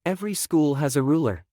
Every school has a ruler.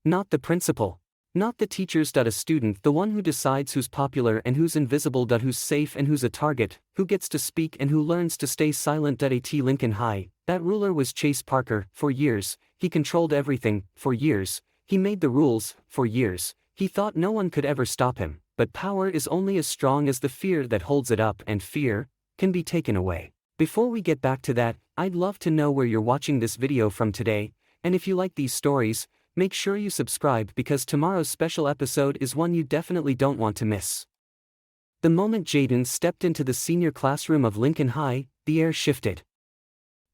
Not the principal. Not the teachers. A student, the one who decides who's popular and who's invisible. Who's safe and who's a target, who gets to speak and who learns to stay silent. At Lincoln High, that ruler was Chase Parker. For years, he controlled everything. For years, he made the rules. For years, he thought no one could ever stop him. But power is only as strong as the fear that holds it up, and fear can be taken away. Before we get back to that, I'd love to know where you're watching this video from today, and if you like these stories, make sure you subscribe because tomorrow's special episode is one you definitely don't want to miss. The moment Jaden stepped into the senior classroom of Lincoln High, the air shifted.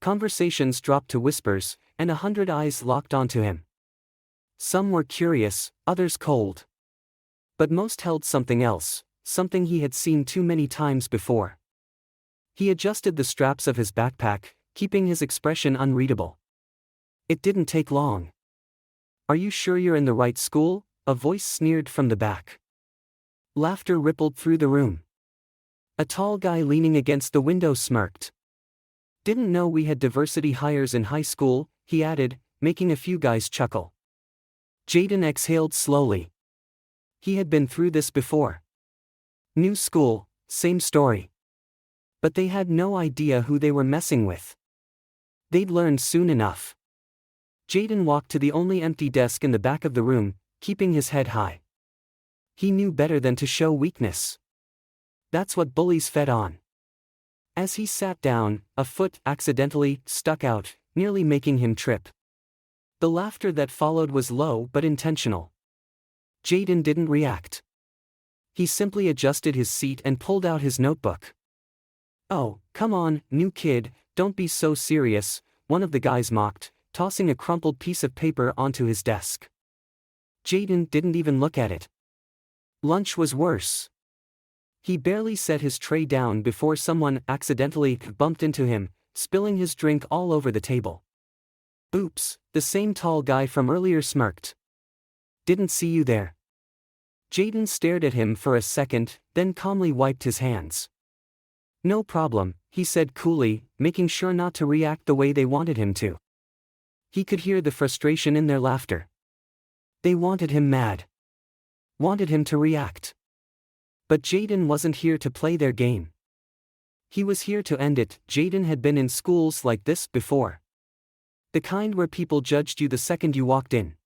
Conversations dropped to whispers, and 100 eyes locked onto him. Some were curious, others cold. But most held something else, something he had seen too many times before. He adjusted the straps of his backpack, keeping his expression unreadable. It didn't take long. "Are you sure you're in the right school?" a voice sneered from the back. Laughter rippled through the room. A tall guy leaning against the window smirked. "Didn't know we had diversity hires in high school," he added, making a few guys chuckle. Jaden exhaled slowly. He had been through this before. New school, same story. But they had no idea who they were messing with. They'd learn soon enough. Jaden walked to the only empty desk in the back of the room, keeping his head high. He knew better than to show weakness. That's what bullies fed on. As he sat down, a foot accidentally stuck out, nearly making him trip. The laughter that followed was low but intentional. Jaden didn't react. He simply adjusted his seat and pulled out his notebook. "Oh, come on, new kid, don't be so serious," one of the guys mocked, tossing a crumpled piece of paper onto his desk. Jaden didn't even look at it. Lunch was worse. He barely set his tray down before someone accidentally bumped into him, spilling his drink all over the table. "Oops," the same tall guy from earlier smirked. "Didn't see you there." Jaden stared at him for a second, then calmly wiped his hands. "No problem," he said coolly, making sure not to react the way they wanted him to. He could hear the frustration in their laughter. They wanted him mad. Wanted him to react. But Jaden wasn't here to play their game. He was here to end it. Jaden had been in schools like this before. The kind where people judged you the second you walked in.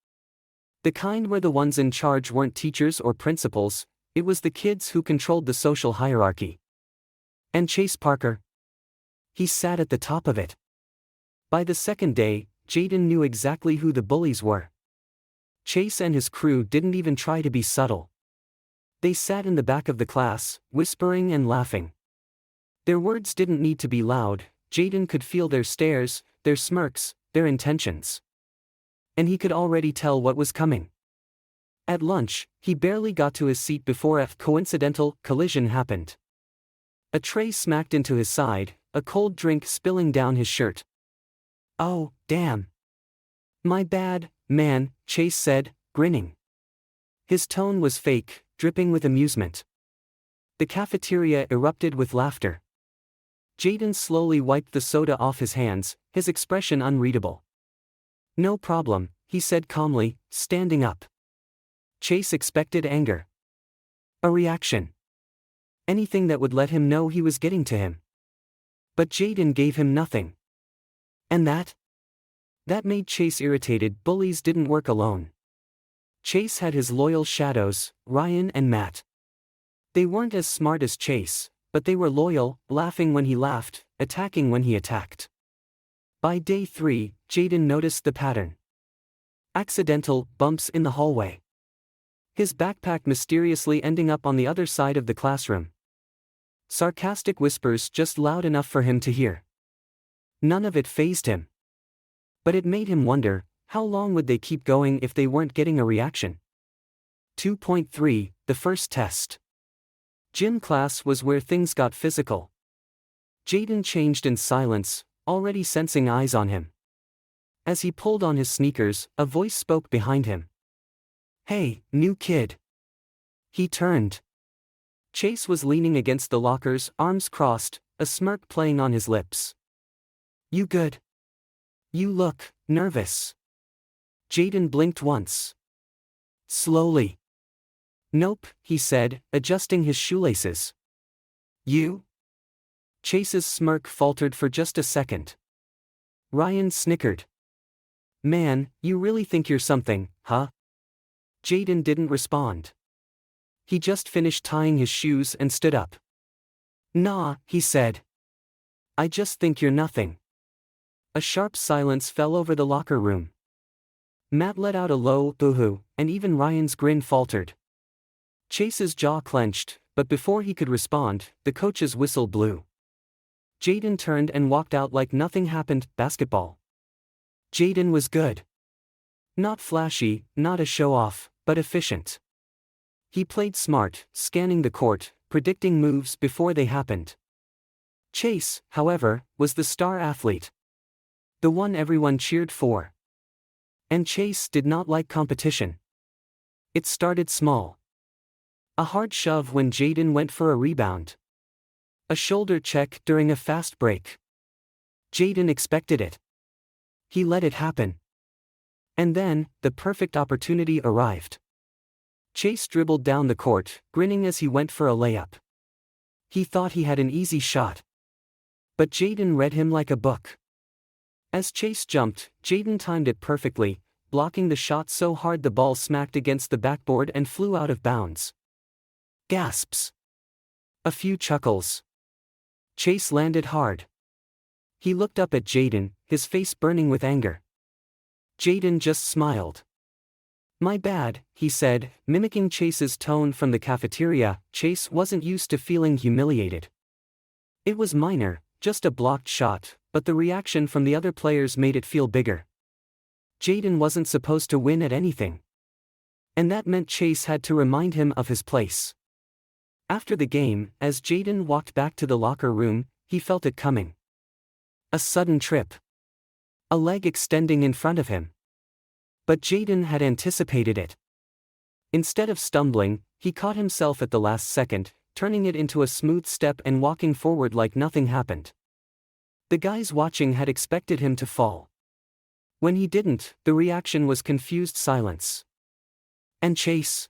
The kind where the ones in charge weren't teachers or principals, it was the kids who controlled the social hierarchy. And Chase Parker? He sat at the top of it. By the second day, Jaden knew exactly who the bullies were. Chase and his crew didn't even try to be subtle. They sat in the back of the class, whispering and laughing. Their words didn't need to be loud. Jaden could feel their stares, their smirks, their intentions. And he could already tell what was coming. At lunch, he barely got to his seat before a coincidental collision happened. A tray smacked into his side, a cold drink spilling down his shirt. "Oh, damn. My bad, man," Chase said, grinning. His tone was fake, dripping with amusement. The cafeteria erupted with laughter. Jaden slowly wiped the soda off his hands, his expression unreadable. "No problem," he said calmly, standing up. Chase expected anger. A reaction. Anything that would let him know he was getting to him. But Jaden gave him nothing. And that made Chase irritated. Bullies didn't work alone. Chase had his loyal shadows, Ryan and Matt. They weren't as smart as Chase, but they were loyal, laughing when he laughed, attacking when he attacked. By day 3, Jaden noticed the pattern. Accidental bumps in the hallway. His backpack mysteriously ending up on the other side of the classroom. Sarcastic whispers just loud enough for him to hear. None of it fazed him. But it made him wonder, how long would they keep going if they weren't getting a reaction? 2.3, the first test. Gym class was where things got physical. Jaden changed in silence, already sensing eyes on him. As he pulled on his sneakers, a voice spoke behind him. "Hey, new kid." He turned. Chase was leaning against the lockers, arms crossed, a smirk playing on his lips. "You good?" "You look Nervous. Jaden blinked once. Slowly. Nope, he said, adjusting his shoelaces. You? Chase's smirk faltered for just a second. Ryan snickered. Man, you really think you're something, huh? Jaden didn't respond. He just finished tying his shoes and stood up. Nah, he said. I just think you're nothing. A sharp silence fell over the locker room. Matt let out a low boo-hoo, and even Ryan's grin faltered. Chase's jaw clenched, but before he could respond, the coach's whistle blew. Jaden turned and walked out like nothing happened. Basketball. Jaden was good. Not flashy, not a show-off, but efficient. He played smart, scanning the court, predicting moves before they happened. Chase, however, was the star athlete. The one everyone cheered for. And Chase did not like competition. It started small. A hard shove when Jaden went for a rebound. A shoulder check during a fast break. Jaden expected it. He let it happen. And then, the perfect opportunity arrived. Chase dribbled down the court, grinning as he went for a layup. He thought he had an easy shot. But Jaden read him like a book. As Chase jumped, Jaden timed it perfectly, blocking the shot so hard the ball smacked against the backboard and flew out of bounds. Gasps. A few chuckles. Chase landed hard. He looked up at Jaden, his face burning with anger. Jaden just smiled. My bad, he said, mimicking Chase's tone from the cafeteria. Chase wasn't used to feeling humiliated. It was minor, just a blocked shot, but the reaction from the other players made it feel bigger. Jaden wasn't supposed to win at anything. And that meant Chase had to remind him of his place. After the game, as Jaden walked back to the locker room, he felt it coming. A sudden trip. A leg extending in front of him. But Jaden had anticipated it. Instead of stumbling, he caught himself at the last second, turning it into a smooth step and walking forward like nothing happened. The guys watching had expected him to fall. When he didn't, the reaction was confused silence. And Chase?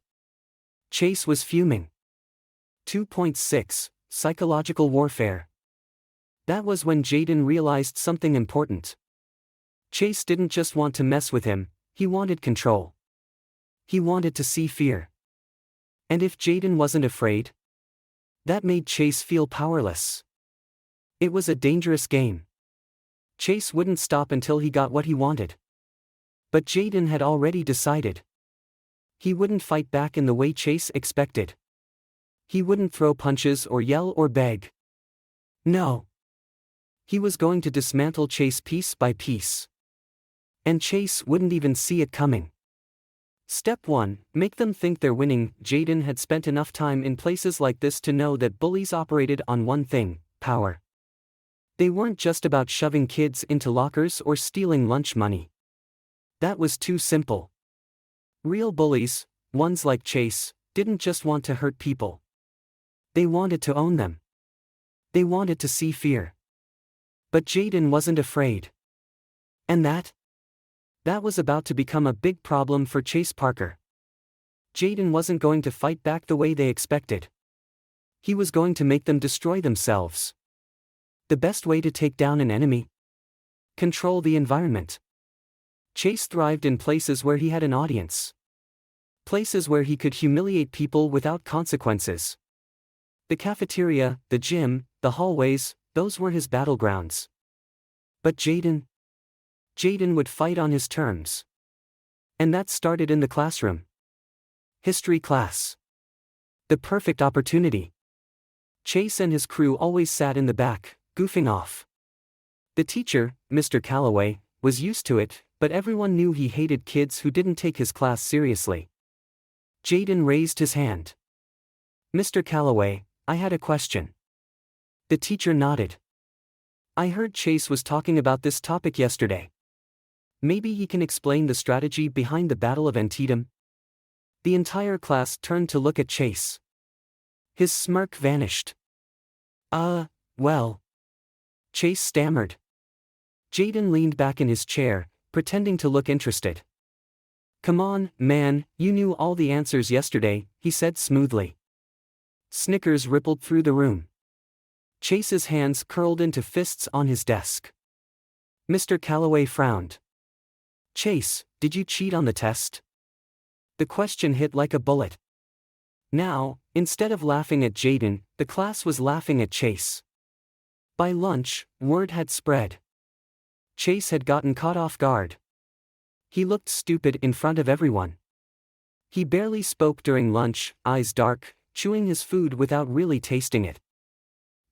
Chase was fuming. 2.6 Psychological Warfare. That was when Jaden realized something important. Chase didn't just want to mess with him, he wanted control. He wanted to see fear. And if Jaden wasn't afraid, that made Chase feel powerless. It was a dangerous game. Chase wouldn't stop until he got what he wanted. But Jaden had already decided. He wouldn't fight back in the way Chase expected. He wouldn't throw punches or yell or beg. No. He was going to dismantle Chase piece by piece. And Chase wouldn't even see it coming. Step 1, make them think they're winning. Jaden had spent enough time in places like this to know that bullies operated on one thing: power. They weren't just about shoving kids into lockers or stealing lunch money. That was too simple. Real bullies, ones like Chase, didn't just want to hurt people. They wanted to own them. They wanted to see fear. But Jaden wasn't afraid. And that was about to become a big problem for Chase Parker. Jaden wasn't going to fight back the way they expected. He was going to make them destroy themselves. The best way to take down an enemy? Control the environment. Chase thrived in places where he had an audience. Places where he could humiliate people without consequences. The cafeteria, the gym, the hallways, those were his battlegrounds. But Jaden would fight on his terms. And that started in the classroom. History class. The perfect opportunity. Chase and his crew always sat in the back, goofing off. The teacher, Mr. Calloway, was used to it, but everyone knew he hated kids who didn't take his class seriously. Jaden raised his hand. Mr. Calloway, I had a question. The teacher nodded. I heard Chase was talking about this topic yesterday. Maybe he can explain the strategy behind the Battle of Antietam? The entire class turned to look at Chase. His smirk vanished. Well. Chase stammered. Jaden leaned back in his chair, pretending to look interested. "Come on, man, you knew all the answers yesterday," he said smoothly. Snickers rippled through the room. Chase's hands curled into fists on his desk. Mr. Calloway frowned. "Chase, did you cheat on the test?" The question hit like a bullet. Now, instead of laughing at Jaden, the class was laughing at Chase. By lunch, word had spread. Chase had gotten caught off guard. He looked stupid in front of everyone. He barely spoke during lunch, eyes dark, chewing his food without really tasting it.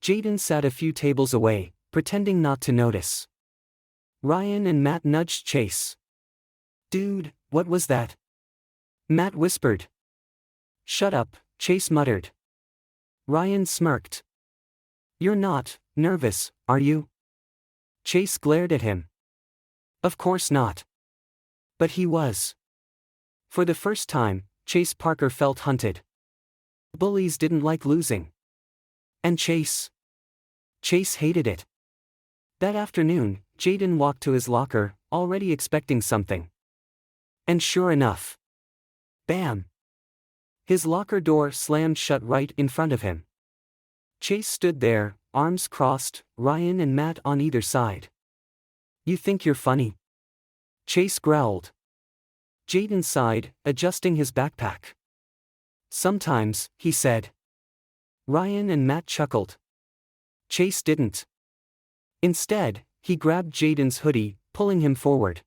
Jaden sat a few tables away, pretending not to notice. Ryan and Matt nudged Chase. "Dude, what was that?" Matt whispered. "Shut up," Chase muttered. Ryan smirked. "You're not nervous, are you?" Chase glared at him. Of course not. But he was. For the first time, Chase Parker felt hunted. Bullies didn't like losing. And Chase hated it. That afternoon, Jaden walked to his locker, already expecting something. And sure enough. Bam! His locker door slammed shut right in front of him. Chase stood there, arms crossed, Ryan and Matt on either side. "You think you're funny?" Chase growled. Jaden sighed, adjusting his backpack. "Sometimes," he said. Ryan and Matt chuckled. Chase didn't. Instead, he grabbed Jaden's hoodie, pulling him forward.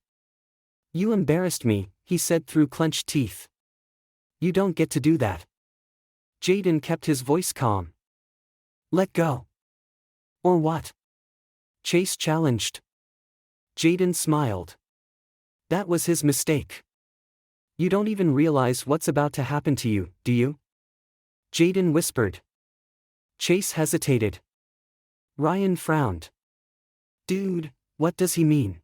"You embarrassed me," he said through clenched teeth. "You don't get to do that." Jaden kept his voice calm. "Let go." "Or what?" Chase challenged. Jaden smiled. That was his mistake. "You don't even realize what's about to happen to you, do you?" Jaden whispered. Chase hesitated. Ryan frowned. "Dude, what does he mean?"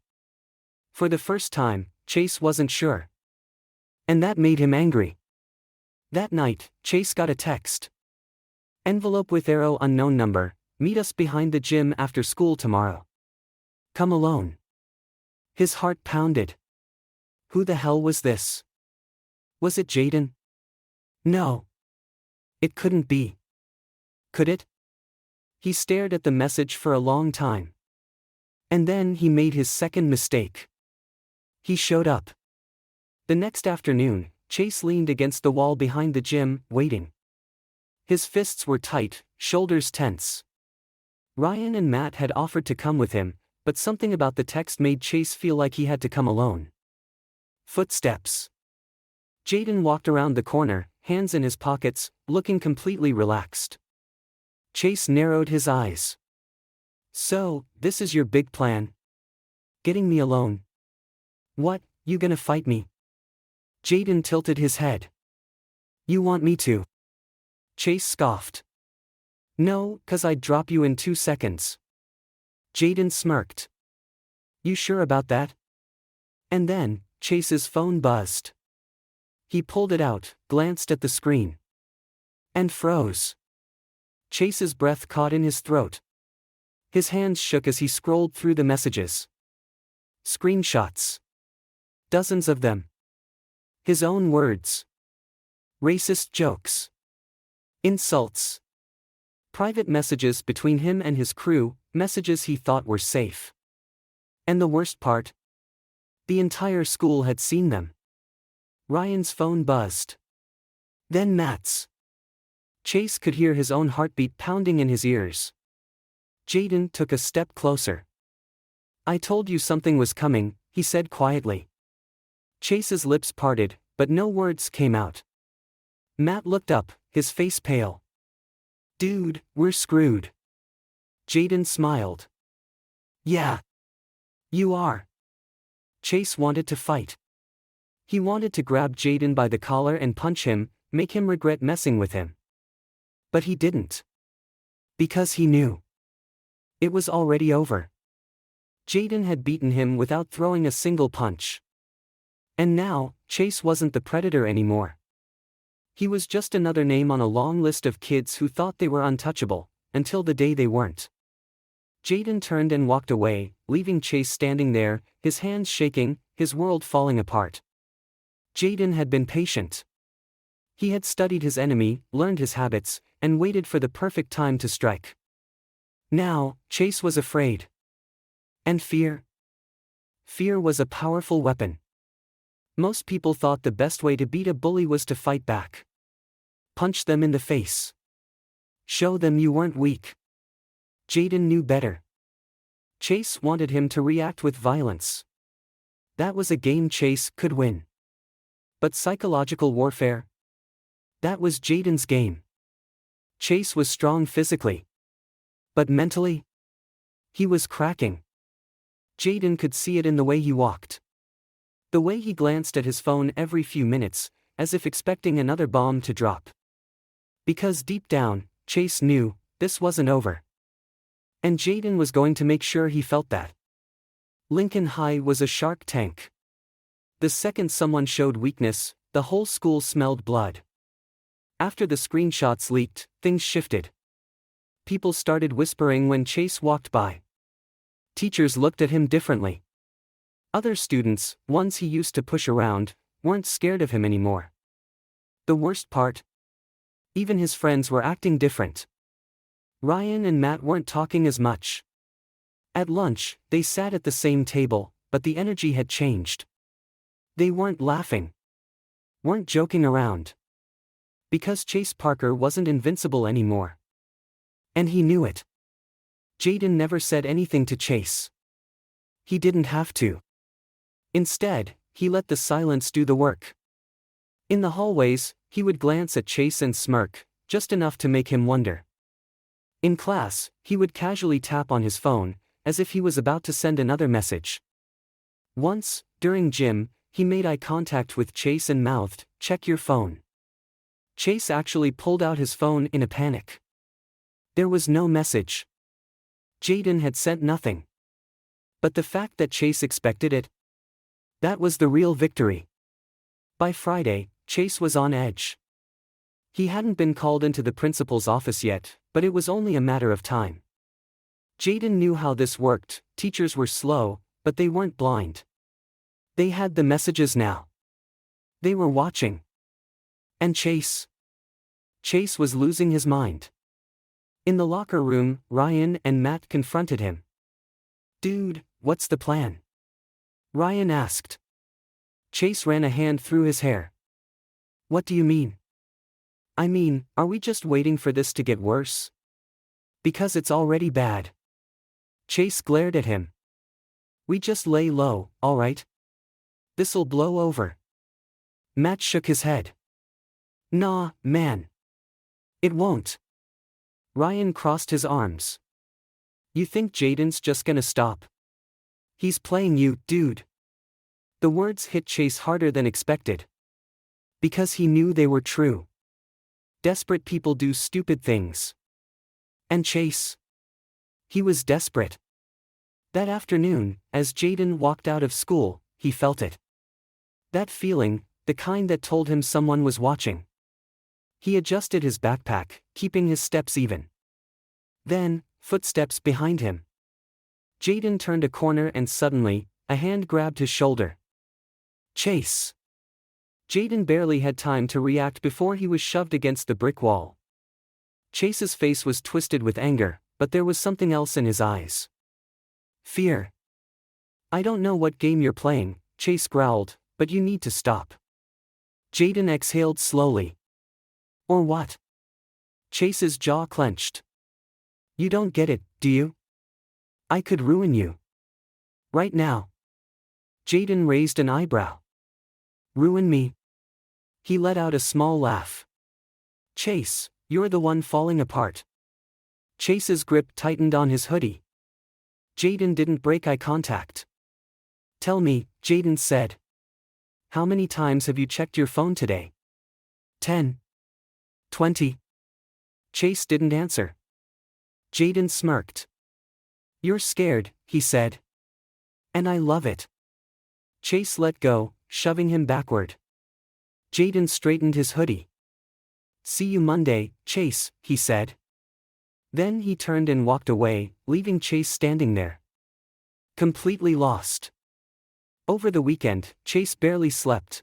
For the first time, Chase wasn't sure. And that made him angry. That night, Chase got a text. "Envelope with arrow unknown number, meet us behind the gym after school tomorrow. Come alone." His heart pounded. Who the hell was this? Was it Jaden? No. It couldn't be. Could it? He stared at the message for a long time. And then he made his second mistake. He showed up. The next afternoon, Chase leaned against the wall behind the gym, waiting. His fists were tight, shoulders tense. Ryan and Matt had offered to come with him, but something about the text made Chase feel like he had to come alone. Footsteps. Jaden walked around the corner, hands in his pockets, looking completely relaxed. Chase narrowed his eyes. "So, this is your big plan? Getting me alone? What, you gonna fight me?" Jaden tilted his head. "You want me to?" Chase scoffed. "No, 'cause I'd drop you in 2 seconds. Jaden smirked. "You sure about that?" And then, Chase's phone buzzed. He pulled it out, glanced at the screen. And froze. Chase's breath caught in his throat. His hands shook as he scrolled through the messages. Screenshots. Dozens of them. His own words. Racist jokes. Insults. Private messages between him and his crew, messages he thought were safe. And the worst part? The entire school had seen them. Ryan's phone buzzed. Then Matt's. Chase could hear his own heartbeat pounding in his ears. Jaden took a step closer. "I told you something was coming," he said quietly. Chase's lips parted, but no words came out. Matt looked up, his face pale. "Dude, we're screwed." Jaden smiled. "Yeah. You are." Chase wanted to fight. He wanted to grab Jaden by the collar and punch him, make him regret messing with him. But he didn't. Because he knew. It was already over. Jaden had beaten him without throwing a single punch. And now, Chase wasn't the predator anymore. He was just another name on a long list of kids who thought they were untouchable, until the day they weren't. Jaden turned and walked away, leaving Chase standing there, his hands shaking, his world falling apart. Jaden had been patient. He had studied his enemy, learned his habits, and waited for the perfect time to strike. Now, Chase was afraid. And fear? Fear was a powerful weapon. Most people thought the best way to beat a bully was to fight back. Punch them in the face. Show them you weren't weak. Jaden knew better. Chase wanted him to react with violence. That was a game Chase could win. But psychological warfare? That was Jaden's game. Chase was strong physically. But mentally? He was cracking. Jaden could see it in the way he walked. The way he glanced at his phone every few minutes, as if expecting another bomb to drop. Because deep down, Chase knew, this wasn't over. And Jaden was going to make sure he felt that. Lincoln High was a shark tank. The second someone showed weakness, the whole school smelled blood. After the screenshots leaked, things shifted. People started whispering when Chase walked by. Teachers looked at him differently. Other students, ones he used to push around, weren't scared of him anymore. The worst part? Even his friends were acting different. Ryan and Matt weren't talking as much. At lunch, they sat at the same table, but the energy had changed. They weren't laughing. Weren't joking around. Because Chase Parker wasn't invincible anymore. And he knew it. Jaden never said anything to Chase. He didn't have to. Instead, he let the silence do the work. In the hallways, he would glance at Chase and smirk, just enough to make him wonder. In class, he would casually tap on his phone, as if he was about to send another message. Once, during gym, he made eye contact with Chase and mouthed, "Check your phone." Chase actually pulled out his phone in a panic. There was no message. Jaden had sent nothing. But the fact that Chase expected it? That was the real victory. By Friday, Chase was on edge. He hadn't been called into the principal's office yet, but it was only a matter of time. Jaden knew how this worked. Teachers were slow, but they weren't blind. They had the messages now. They were watching. And Chase? Chase was losing his mind. In the locker room, Ryan and Matt confronted him. "Dude, what's the plan?" Ryan asked. Chase ran a hand through his hair. "What do you mean?" "I mean, are we just waiting for this to get worse? Because it's already bad." Chase glared at him. "We just lay low, all right? This'll blow over." Matt shook his head. "Nah, man. It won't." Ryan crossed his arms. "You think Jaden's just gonna stop? He's playing you, dude." The words hit Chase harder than expected. Because he knew they were true. Desperate people do stupid things. And Chase? He was desperate. That afternoon, as Jaden walked out of school, he felt it. That feeling, the kind that told him someone was watching. He adjusted his backpack, keeping his steps even. Then, footsteps behind him. Jaden turned a corner and suddenly, a hand grabbed his shoulder. "Chase!" Jaden barely had time to react before he was shoved against the brick wall. Chase's face was twisted with anger, but there was something else in his eyes. Fear. "I don't know what game you're playing," Chase growled, "but you need to stop." Jaden exhaled slowly. "Or what?" Chase's jaw clenched. "You don't get it, do you? I could ruin you. Right now." Jaden raised an eyebrow. "Ruin me?" He let out a small laugh. "Chase, you're the one falling apart." Chase's grip tightened on his hoodie. Jaden didn't break eye contact. "Tell me," Jaden said. "How many times have you checked your phone today?" 10. 20. Chase didn't answer. Jaden smirked. "You're scared," he said. "And I love it." Chase let go, shoving him backward. Jaden straightened his hoodie. "See you Monday, Chase," he said. Then he turned and walked away, leaving Chase standing there. Completely lost. Over the weekend, Chase barely slept.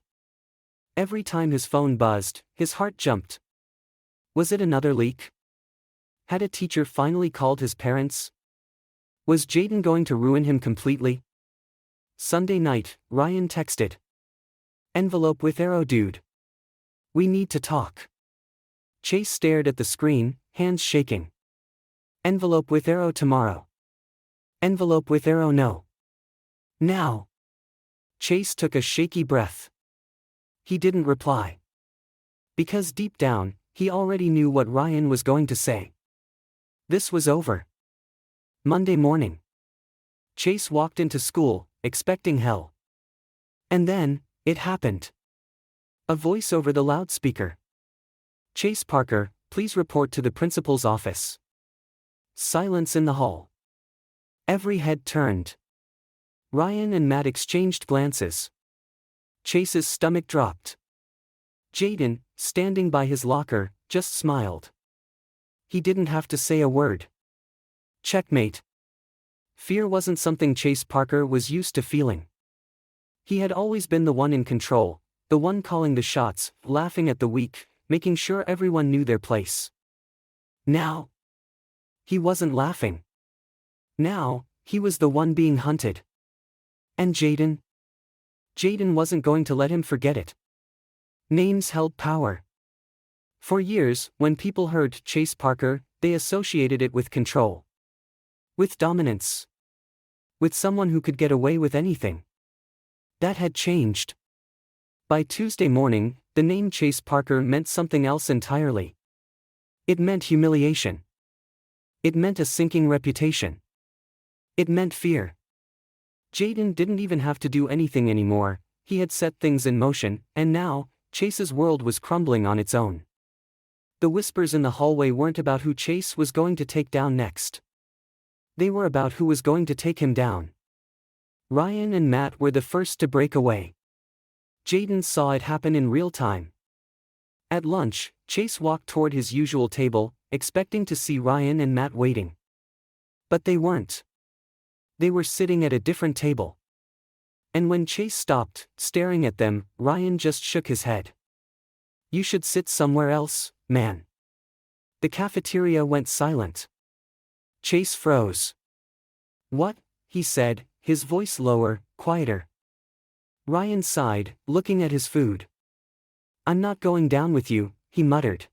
Every time his phone buzzed, his heart jumped. Was it another leak? Had a teacher finally called his parents? Was Jaden going to ruin him completely? Sunday night, Ryan texted. Envelope with arrow dude. We need to talk. Chase stared at the screen, hands shaking. Envelope with arrow tomorrow. Envelope with arrow no. Now. Chase took a shaky breath. He didn't reply. Because deep down, he already knew what Ryan was going to say. This was over. Monday morning. Chase walked into school, expecting hell. And then, it happened. A voice over the loudspeaker. Chase Parker, please report to the principal's office. Silence in the hall. Every head turned. Ryan and Matt exchanged glances. Chase's stomach dropped. Jaden, standing by his locker, just smiled. He didn't have to say a word. Checkmate. Fear wasn't something Chase Parker was used to feeling. He had always been the one in control, the one calling the shots, laughing at the weak, making sure everyone knew their place. Now, he wasn't laughing. Now, he was the one being hunted. And Jaden? Jaden wasn't going to let him forget it. Names held power. For years, when people heard Chase Parker, they associated it with control. With dominance. With someone who could get away with anything. That had changed. By Tuesday morning, the name Chase Parker meant something else entirely. It meant humiliation. It meant a sinking reputation. It meant fear. Jaden didn't even have to do anything anymore, he had set things in motion, and now, Chase's world was crumbling on its own. The whispers in the hallway weren't about who Chase was going to take down next. They were about who was going to take him down. Ryan and Matt were the first to break away. Jaden saw it happen in real time. At lunch, Chase walked toward his usual table, expecting to see Ryan and Matt waiting. But they weren't. They were sitting at a different table. And when Chase stopped, staring at them, Ryan just shook his head. You should sit somewhere else, man. The cafeteria went silent. Chase froze. What? He said, his voice lower, quieter. Ryan sighed, looking at his food. I'm not going down with you, he muttered.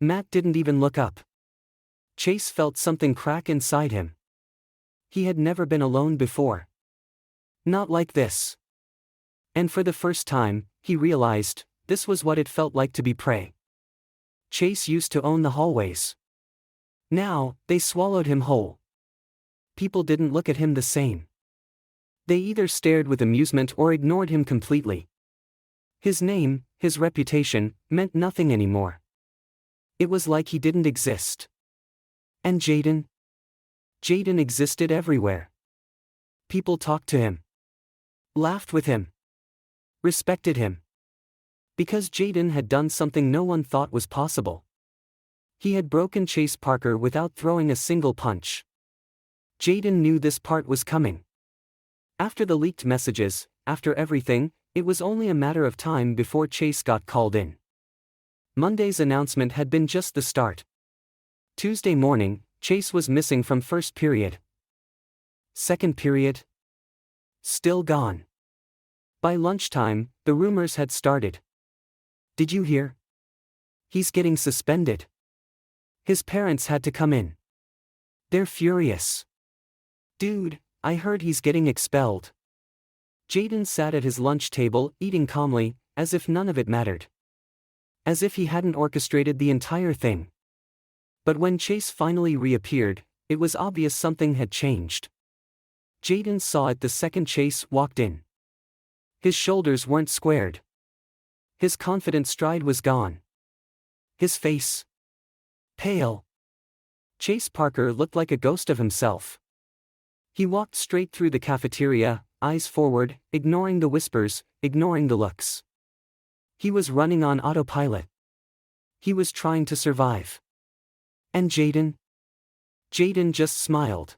Matt didn't even look up. Chase felt something crack inside him. He had never been alone before. Not like this. And for the first time, he realized, this was what it felt like to be prey. Chase used to own the hallways. Now, they swallowed him whole. People didn't look at him the same. They either stared with amusement or ignored him completely. His name, his reputation, meant nothing anymore. It was like he didn't exist. And Jaden? Jaden existed everywhere. People talked to him. Laughed with him. Respected him. Because Jaden had done something no one thought was possible. He had broken Chase Parker without throwing a single punch. Jaden knew this part was coming. After the leaked messages, after everything, it was only a matter of time before Chase got called in. Monday's announcement had been just the start. Tuesday morning, Chase was missing from first period. Second period. Still gone. By lunchtime, the rumors had started. Did you hear? He's getting suspended. His parents had to come in. They're furious. Dude, I heard he's getting expelled. Jaden sat at his lunch table, eating calmly, as if none of it mattered. As if he hadn't orchestrated the entire thing. But when Chase finally reappeared, it was obvious something had changed. Jaden saw it the second Chase walked in. His shoulders weren't squared. His confident stride was gone. His face. Pale. Chase Parker looked like a ghost of himself. He walked straight through the cafeteria, eyes forward, ignoring the whispers, ignoring the looks. He was running on autopilot. He was trying to survive. And Jaden? Jaden just smiled.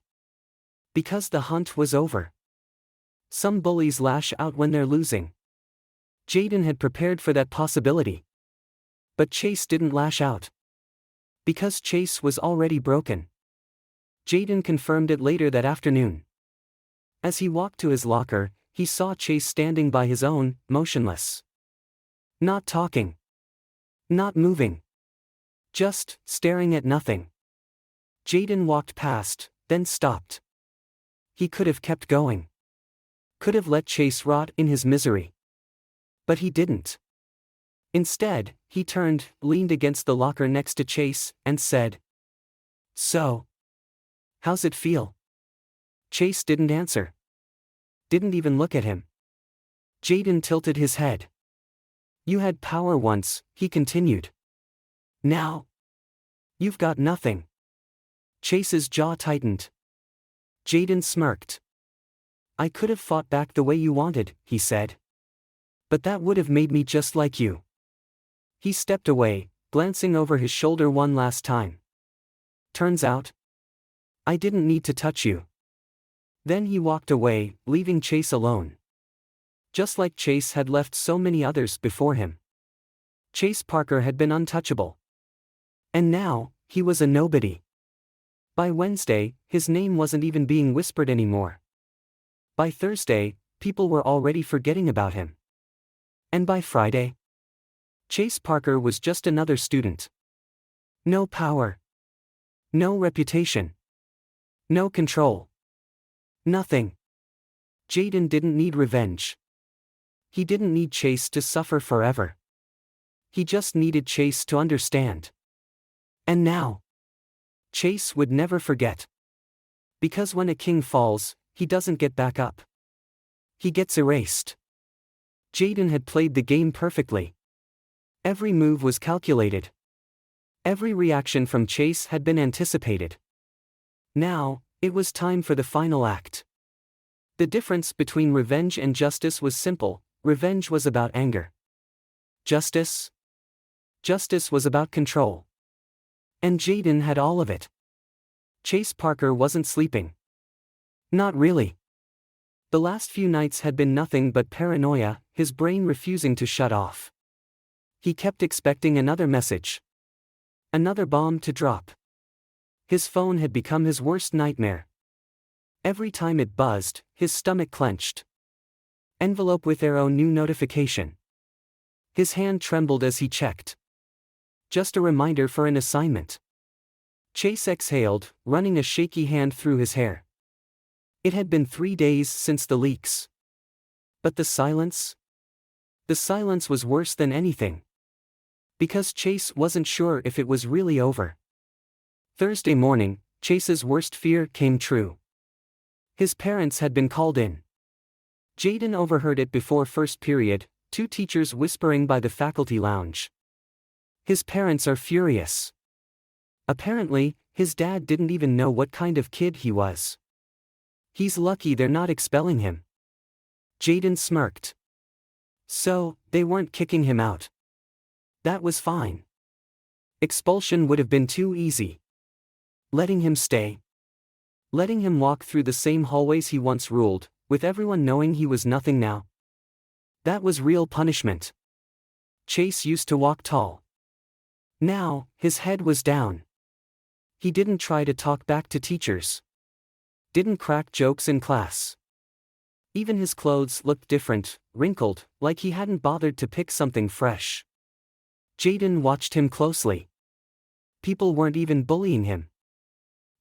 Because the hunt was over. Some bullies lash out when they're losing. Jaden had prepared for that possibility. But Chase didn't lash out. Because Chase was already broken. Jaden confirmed it later that afternoon. As he walked to his locker, he saw Chase standing by his own, motionless. Not talking. Not moving. Just staring at nothing. Jaden walked past, then stopped. He could have kept going. Could have let Chase rot in his misery. But he didn't. Instead, he turned, leaned against the locker next to Chase, and said, "So, how's it feel?" Chase didn't answer. Didn't even look at him. Jaden tilted his head. "You had power once," he continued. "Now, you've got nothing." Chase's jaw tightened. Jaden smirked. "I could have fought back the way you wanted," he said. "But that would have made me just like you." He stepped away, glancing over his shoulder one last time. "Turns out, I didn't need to touch you." Then he walked away, leaving Chase alone. Just like Chase had left so many others before him. Chase Parker had been untouchable. And now, he was a nobody. By Wednesday, his name wasn't even being whispered anymore. By Thursday, people were already forgetting about him. And by Friday, Chase Parker was just another student. No power. No reputation. No control. Nothing. Jaden didn't need revenge. He didn't need Chase to suffer forever. He just needed Chase to understand. And now, Chase would never forget. Because when a king falls, he doesn't get back up. He gets erased. Jaden had played the game perfectly. Every move was calculated. Every reaction from Chase had been anticipated. Now, it was time for the final act. The difference between revenge and justice was simple. Revenge was about anger. Justice? Justice was about control. And Jaden had all of it. Chase Parker wasn't sleeping. Not really. The last few nights had been nothing but paranoia, his brain refusing to shut off. He kept expecting another message. Another bomb to drop. His phone had become his worst nightmare. Every time it buzzed, his stomach clenched. Envelope with arrow, new notification. His hand trembled as he checked. Just a reminder for an assignment. Chase exhaled, running a shaky hand through his hair. It had been 3 days since the leaks. But the silence? The silence was worse than anything. Because Chase wasn't sure if it was really over. Thursday morning, Chase's worst fear came true. His parents had been called in. Jaden overheard it before first period, 2 teachers whispering by the faculty lounge. His parents are furious. Apparently, his dad didn't even know what kind of kid he was. He's lucky they're not expelling him. Jaden smirked. So, they weren't kicking him out. That was fine. Expulsion would have been too easy. Letting him stay. Letting him walk through the same hallways he once ruled, with everyone knowing he was nothing now. That was real punishment. Chase used to walk tall. Now, his head was down. He didn't try to talk back to teachers. Didn't crack jokes in class. Even his clothes looked different, wrinkled, like he hadn't bothered to pick something fresh. Jaden watched him closely. People weren't even bullying him.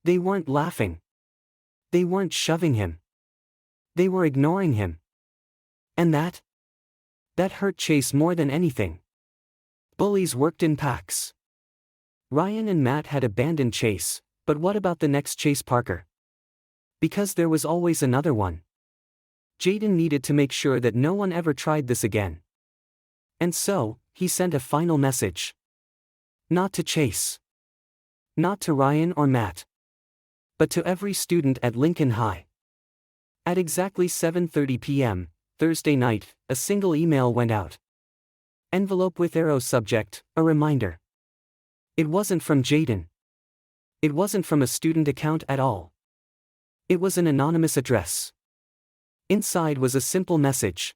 They weren't laughing. They weren't shoving him. They were ignoring him. And that hurt Chase more than anything. Bullies worked in packs. Ryan and Matt had abandoned Chase, but what about the next Chase Parker? Because there was always another one. Jaden needed to make sure that no one ever tried this again. And so, he sent a final message. Not to Chase. Not to Ryan or Matt. But to every student at Lincoln High. At exactly 7:30 p.m., Thursday night, a single email went out. Envelope with arrow, subject, a reminder. It wasn't from Jaden. It wasn't from a student account at all. It was an anonymous address. Inside was a simple message.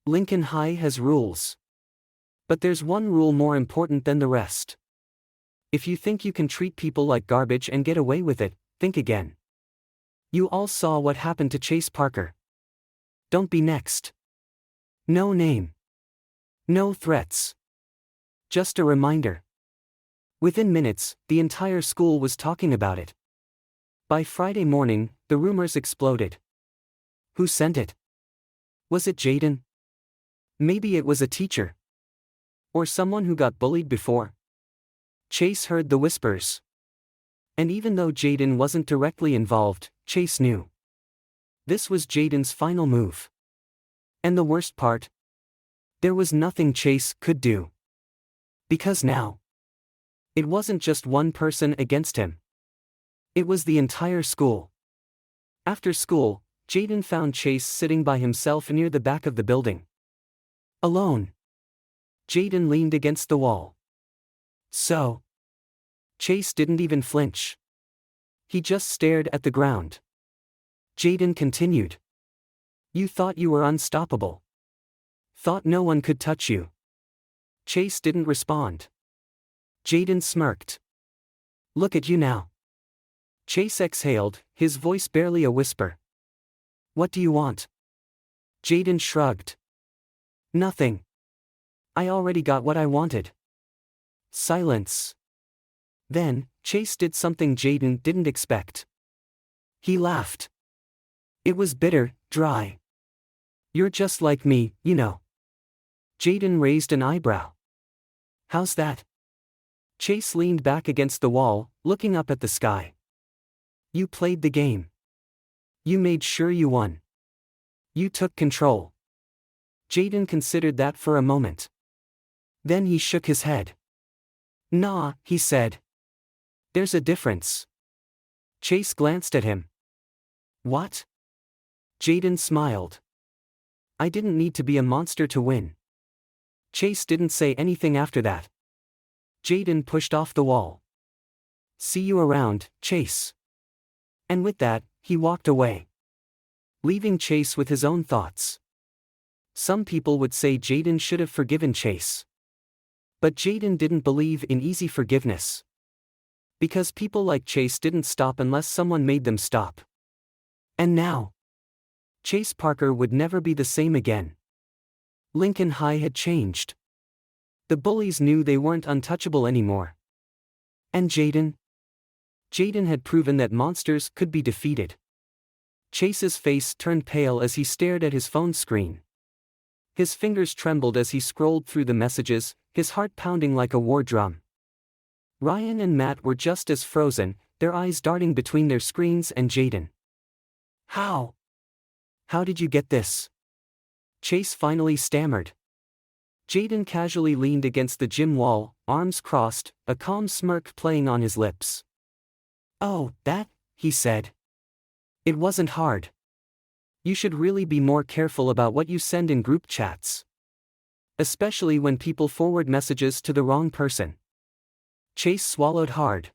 Lincoln High has rules. But there's one rule more important than the rest. If you think you can treat people like garbage and get away with it, think again. You all saw what happened to Chase Parker. Don't be next. No name. No threats. Just a reminder. Within minutes, the entire school was talking about it. By Friday morning, the rumors exploded. Who sent it? Was it Jaden? Maybe it was a teacher. Or someone who got bullied before. Chase heard the whispers. And even though Jaden wasn't directly involved, Chase knew. This was Jaden's final move. And the worst part? There was nothing Chase could do. Because now, it wasn't just one person against him. It was the entire school. After school, Jaden found Chase sitting by himself near the back of the building. Alone. Jaden leaned against the wall. So? Chase didn't even flinch. He just stared at the ground. Jaden continued. You thought you were unstoppable. Thought no one could touch you. Chase didn't respond. Jaden smirked. Look at you now. Chase exhaled, his voice barely a whisper. What do you want? Jaden shrugged. Nothing. I already got what I wanted. Silence. Then, Chase did something Jaden didn't expect. He laughed. It was bitter, dry. You're just like me, you know. Jaden raised an eyebrow. How's that? Chase leaned back against the wall, looking up at the sky. You played the game. You made sure you won. You took control. Jaden considered that for a moment. Then he shook his head. Nah, he said. There's a difference. Chase glanced at him. What? Jaden smiled. I didn't need to be a monster to win. Chase didn't say anything after that. Jaden pushed off the wall. See you around, Chase. And with that, he walked away. Leaving Chase with his own thoughts. Some people would say Jaden should have forgiven Chase. But Jaden didn't believe in easy forgiveness. Because people like Chase didn't stop unless someone made them stop. And now, Chase Parker would never be the same again. Lincoln High had changed. The bullies knew they weren't untouchable anymore. And Jaden? Jaden had proven that monsters could be defeated. Chase's face turned pale as he stared at his phone screen. His fingers trembled as he scrolled through the messages, his heart pounding like a war drum. Ryan and Matt were just as frozen, their eyes darting between their screens and Jaden. How? How did you get this? Chase finally stammered. Jaden casually leaned against the gym wall, arms crossed, a calm smirk playing on his lips. Oh, that, he said. It wasn't hard. You should really be more careful about what you send in group chats. Especially when people forward messages to the wrong person. Chase swallowed hard.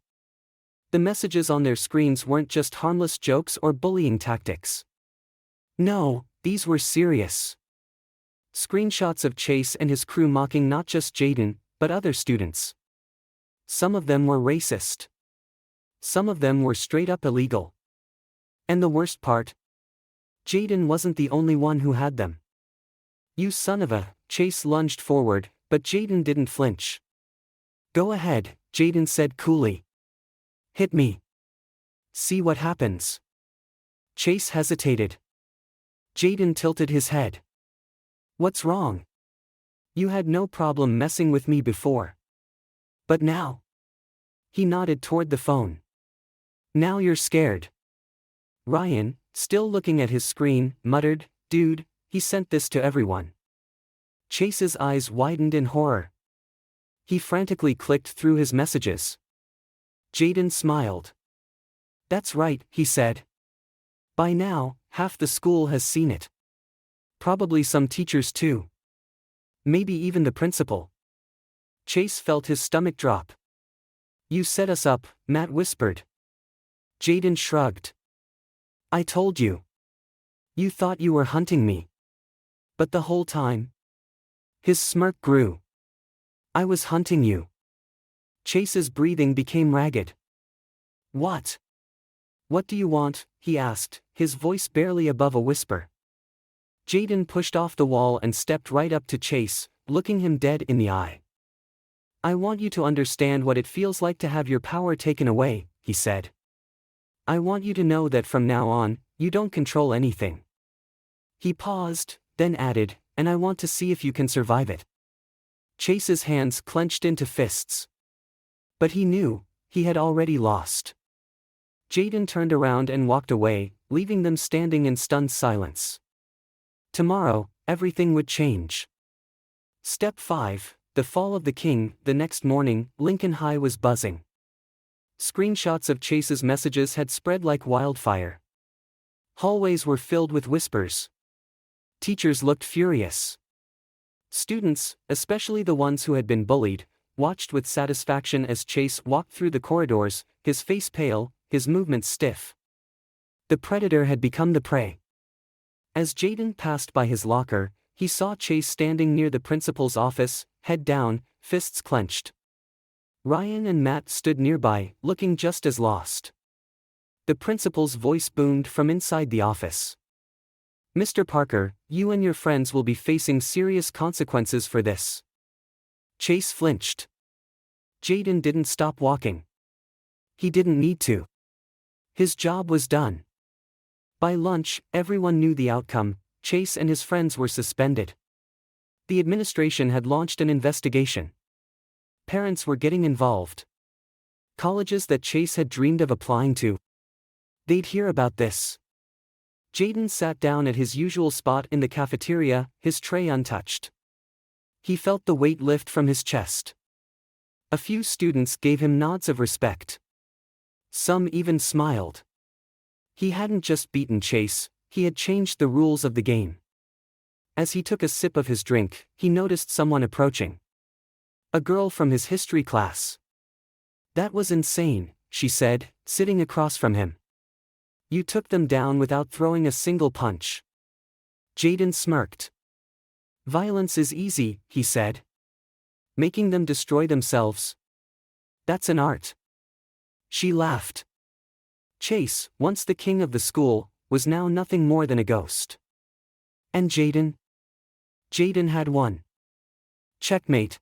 The messages on their screens weren't just harmless jokes or bullying tactics. No, these were serious. Screenshots of Chase and his crew mocking not just Jaden, but other students. Some of them were racist. Some of them were straight up illegal. And the worst part? Jaden wasn't the only one who had them. You son of a, Chase lunged forward, but Jaden didn't flinch. Go ahead, Jaden said coolly. Hit me. See what happens. Chase hesitated. Jaden tilted his head. What's wrong? You had no problem messing with me before. But now? He nodded toward the phone. Now you're scared. Ryan, still looking at his screen, muttered, Dude, he sent this to everyone. Chase's eyes widened in horror. He frantically clicked through his messages. Jaden smiled. That's right, he said. By now, half the school has seen it. Probably some teachers too. Maybe even the principal. Chase felt his stomach drop. You set us up, Matt whispered. Jaden shrugged. I told you. You thought you were hunting me. But the whole time? His smirk grew. I was hunting you. Chase's breathing became ragged. What? What do you want? He asked, his voice barely above a whisper. Jaden pushed off the wall and stepped right up to Chase, looking him dead in the eye. I want you to understand what it feels like to have your power taken away, he said. I want you to know that from now on, you don't control anything. He paused, then added, and I want to see if you can survive it. Chase's hands clenched into fists. But he knew, he had already lost. Jaden turned around and walked away, leaving them standing in stunned silence. Tomorrow, everything would change. Step 5, the fall of the king. The next morning, Lincoln High was buzzing. Screenshots of Chase's messages had spread like wildfire. Hallways were filled with whispers. Teachers looked furious. Students, especially the ones who had been bullied, watched with satisfaction as Chase walked through the corridors, his face pale, his movements stiff. The predator had become the prey. As Jaden passed by his locker, he saw Chase standing near the principal's office, head down, fists clenched. Ryan and Matt stood nearby, looking just as lost. The principal's voice boomed from inside the office. Mr. Parker, you and your friends will be facing serious consequences for this. Chase flinched. Jaden didn't stop walking. He didn't need to. His job was done. By lunch, everyone knew the outcome. Chase and his friends were suspended. The administration had launched an investigation. Parents were getting involved. Colleges that Chase had dreamed of applying to. They'd hear about this. Jaden sat down at his usual spot in the cafeteria, his tray untouched. He felt the weight lift from his chest. A few students gave him nods of respect. Some even smiled. He hadn't just beaten Chase, he had changed the rules of the game. As he took a sip of his drink, he noticed someone approaching. A girl from his history class. That was insane, she said, sitting across from him. You took them down without throwing a single punch. Jaden smirked. Violence is easy, he said. Making them destroy themselves. That's an art. She laughed. Chase, once the king of the school, was now nothing more than a ghost. And Jaden? Jaden had won. Checkmate.